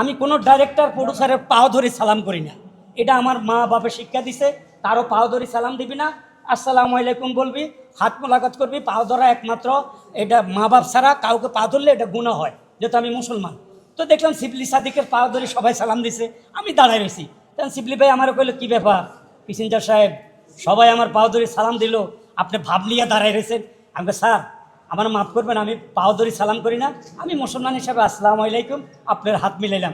আমি কোনো ডাইরেক্টর প্রডিউসারের পাও ধরে সালাম করি না। এটা আমার মা বাবা শিক্ষা দিছে, কারো পাও ধরে সালাম দিবি না, আসসালামু আলাইকুম বলবি, হাত মোলাকাত করবি। পাও ধরা একমাত্র এটা মা বাপ ছাড়া কাউকে পা ধরলে এটা গুনাহ হয়, যেহেতু আমি মুসলমান। তো দেখলাম শিবলি সাদিকের পাও ধরে সবাই সালাম দিছে, আমি দাঁড়ায় রয়েছি। তখন শিবলি ভাই আমারও কইলো, কী ব্যাপার প্যাসেঞ্জার সাহেব, সবাই আমার পাও ধরে সালাম দিল, আপনি ভাব নিয়ে দাঁড়ায় রয়েছেন। আমি স্যার আমার মাফ করবেন, আমি পাও ধরে সালাম করি না, আমি মুসলমান হিসাবে আসসালামু আলাইকুম আপনার হাত মিলাইলাম।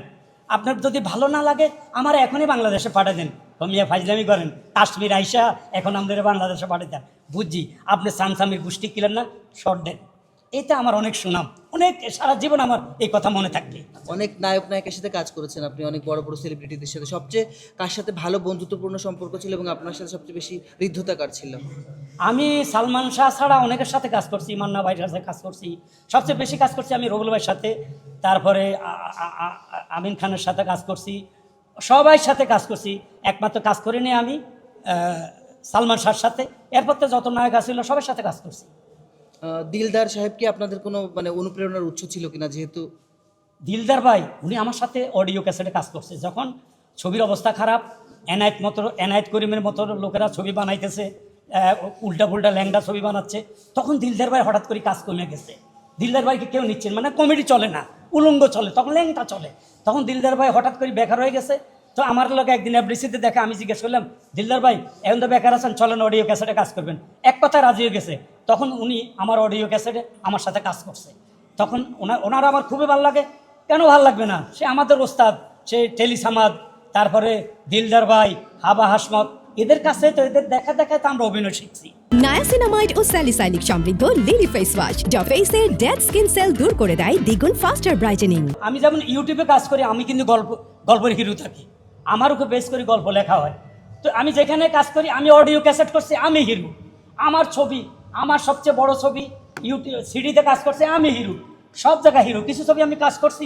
আপনার যদি ভালো না লাগে আমার এখনই বাংলাদেশে পাঠিয়ে দেন। মিয়া ফাইজলামি করেন, কাশ্মীর আইসা এখন আমাদের বাংলাদেশে পাঠিয়ে দেন। বুঝছি আপনি সামসামির গোষ্ঠী কিলেন না, শর্ট দেন। এটা আমার অনেক সুনাম, অনেক সারা জীবন আমার এই কথা মনে থাকবে। অনেক নায়ক নায়িকার সাথে কাজ করেছেন আপনি, অনেক বড় বড় সেলিব্রিটিদের সাথে। সবচেয়ে কার সাথে ভালো বন্ধুত্বপূর্ণ সম্পর্ক ছিল এবং আপনার সাথে সবচেয়ে বেশি হৃদ্যতা কার ছিল? আমি সালমান শাহ ছাড়া অনেকের সাথে কাজ করছি, মান্না ভাইয়ের সাথে কাজ করছি, সবচেয়ে বেশি কাজ করছি আমি রবুল ভাইয়ের সাথে, তারপরে আমিন খানের সাথে কাজ করছি, সবাই সাথে কাজ করছি। একমাত্র কাজ করিনি আমি সালমান শাহর সাথে, এরপর তো যত নায়ক ছিল সবার সাথে কাজ করছি। দিলদার সাহেব কি আপনাদের কোনো অনুপ্রেরণার উৎস ছিল কিনা? যেহেতু দিলদার ভাই উনি আমার সাথে অডিও ক্যাসেটে কাজ করছে, যখন ছবির অবস্থা খারাপ, এনায়েত করিমের মতো লোকেরা ছবি বানাইতেছে, উল্টা পুল্টা ল্যাংডা ছবি বানাচ্ছে, তখন দিলদার ভাই হঠাৎ করে কাজ কমে গেছে। দিলদার ভাইকে কেউ নিচ্ছেন, মানে কমেডি চলে না, উলঙ্গ চলে, তখন ল্যাংটা চলে। তখন দিলদার ভাই হঠাৎ করে বেকার হয়ে গেছে। তো আমার লোক একদিন এফডিসিতে দেখে, আমি জিজ্ঞেস করলাম, দিলদার ভাই এখন তো বেকার আছেন, চলেন অডিও ক্যাসেটে কাজ করবেন। এক কথায় রাজি হয়ে গেছে। তখন উনি আমার অডিও ক্যাসেটে আমার সাথে কাজ করছে। তখন ওনারা আমার খুবই ভালো লাগে। কেন ভালো লাগবে না? সে আমাদের ওস্তাদ, সে টেলি সামাদ, তারপরে দিলদার ভাই, হাবা হাসমত, এদের কাছে তো এদের দেখা দেখায় তো আমরা অভিনয় শিখছি। নায়াসিনামাইড ও স্যালিসাইলিক সমৃদ্ধ লিলি ফেস ওয়াশ যা ফেসের ডেড স্কিন সেল দূর করে দেয় দ্বিগুণ ফাস্টার ব্রাইটেনিং। আমি যেমন ইউটিউবে কাজ করি, আমি কিন্তু গল্পের হিরো থাকি, আমার উপর বেস করে গল্প লেখা হয়। তো আমি যেখানে কাজ করি, আমি অডিও ক্যাসেট করছি, আমি হিরো। আমার ছবি, আমার সবচেয়ে বড় ছবি ইউটিউব সিডিতে কাজ করছে, আমি হিরো। সব জায়গায় হিরো। কিছু ছবি আমি কাজ করছি,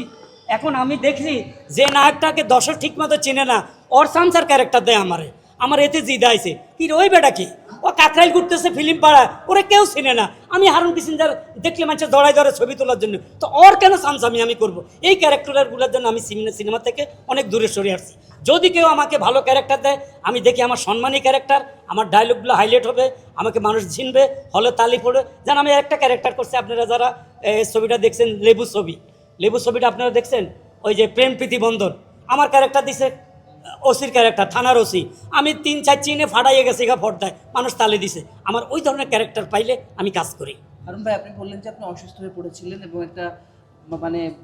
এখন আমি দেখছি যে নায়কটাকে দর্শক ঠিক মতো চেনে না, ওর সামসার ক্যারেক্টার দেয় আমার এতে জিদা আইছে কি ওই বেটা কি, ও কাকরাইল ঘুরতেছে ফিল্ম পাড়ায়, ওরে কেউ চিনে না। আমি হারুন প্যাসেঞ্জার দেখলে মানুষের দড়াই ধরে ছবি তোলার জন্য, তো ওর কেন সামসামি আমি করব? এই ক্যারেক্টারগুলোর জন্য আমি সিনেমা থেকে অনেক দূরে সরে আসছি। যদি কেউ আমাকে ভালো ক্যারেক্টার দেয়, আমি দেখি আমার সম্মানী ক্যারেক্টার, আমার ডায়লগগুলো হাইলাইট হবে, আমাকে মানুষ চিনবে, হলে তালি পড়বে। যেন আমি একটা ক্যারেক্টার করছি, আপনারা যারা ছবিটা দেখছেন, লেবু ছবিটা আপনারা দেখছেন, ওই যে প্রেম প্রীতি বন্ধন, আমার ক্যারেক্টার দিছে ওসির ক্যারেক্টার, থানার ওসি। আমি 3-4 চিনে ফাটাইয়ে গেছি পর্দায়, মানুষ তালে দিছে। আমার ওই ধরনের ক্যারেক্টার পাইলে আমি কাজ করি। হারুন ভাই, আপনি বললেন যে আপনি অসুস্থ হয়ে পড়েছিলেন এবং একটা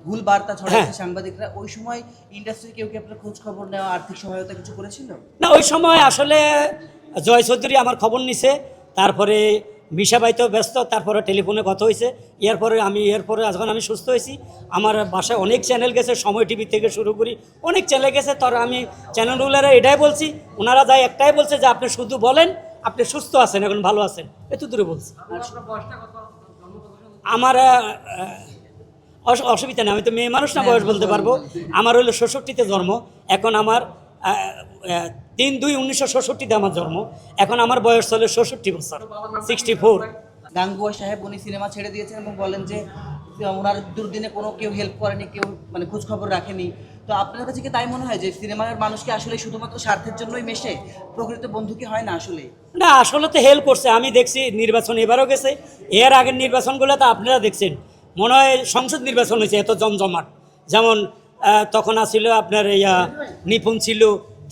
ভুল বার্তা ছড়াচ্ছে সাংবাদিকরা। ওই সময় ইন্ডাস্ট্রি কেউ কি আপনার খোঁজ খবর নেওয়া, আর্থিক সহায়তা কিছু করেছিল? না, ওই সময় আসলে জয় চৌধুরী আমার খবর নিছে, তারপরে মিশাবাই তো ব্যস্ত, তারপরে টেলিফোনে কথা হয়েছে। এরপরে যখন আমি সুস্থ হয়েছি, আমার বাসায় অনেক চ্যানেল গেছে, সময় টিভি থেকে শুরু করি অনেক চ্যানেল গেছে। তার আমি চ্যানেলগুলোরা এটাই বলছি, ওনারা যাই একটাই বলছে যে আপনি শুধু বলেন আপনি সুস্থ আছেন, এখন ভালো আছেন, এত দূরে বলছি। আমার অসুবিধা নেই, আমি তো মেয়ে মানুষ না, বয়স বলতে পারবো। আমার হলো 66-তে জন্ম, এখন আমার 3/2/1966-তে আমার জন্ম, এখন আমার বয়স হলো 66 বছর, 64। গাঙ্গুয়া সাহেব উনি সিনেমা ছেড়ে দিয়েছেন এবং বলেন যে ওনার দুর্দিনে কোনো কেউ হেল্প করেনি, কেউ খোঁজ খবর রাখেনি। তো আপনার কাছে কি তাই মনে হয় যে সিনেমার মানুষকে আসলে শুধুমাত্র স্বার্থের জন্যই মেশে, প্রকৃত বন্ধু কি হয় না আসলে? না, আসলে তো হেল্প করছে। আমি দেখছি নির্বাচন এবারও গেছে, এর আগের নির্বাচনগুলো তো আপনারা দেখছেন, মনে হয় সংসদ নির্বাচন হয়েছে এত জমজমাট। যেমন তখন আসছিল আপনার নিপুণ ছিল,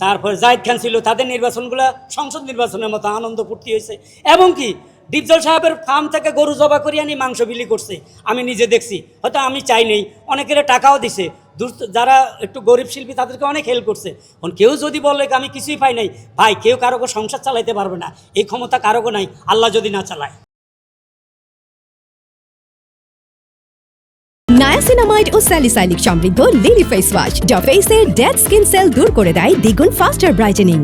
তারপর জাহিদ খান ছিল, তাদের নির্বাচনগুলো সংসদ নির্বাচনের মতো আনন্দ ফুর্তি হয়েছে। এবং কি ডিপজল সাহেবের ফার্ম থেকে গরু জবা করে আনি মাংস বিলি করছে, আমি নিজে দেখছি। হয়তো আমি চাই নেই, অনেকের টাকাও দিছে, যারা একটু গরিব শিল্পী তাদেরকে অনেক হেল্প করছে। এখন কেউ যদি বলে আমি কিছুই পাই নাই, ভাই কেউ কারো সংসার চালাইতে পারবে না, এই ক্ষমতা কারো নাই, আল্লাহ যদি না চালায়। নায়াসিনামাইড ও স্যালিসাইলিক সমৃদ্ধ লিলি ফেস ওয়াশ যা ফেসের ডেড স্কিন সেল দূর করে দেয় দ্বিগুণ ফাস্টার ব্রাইটেনিং।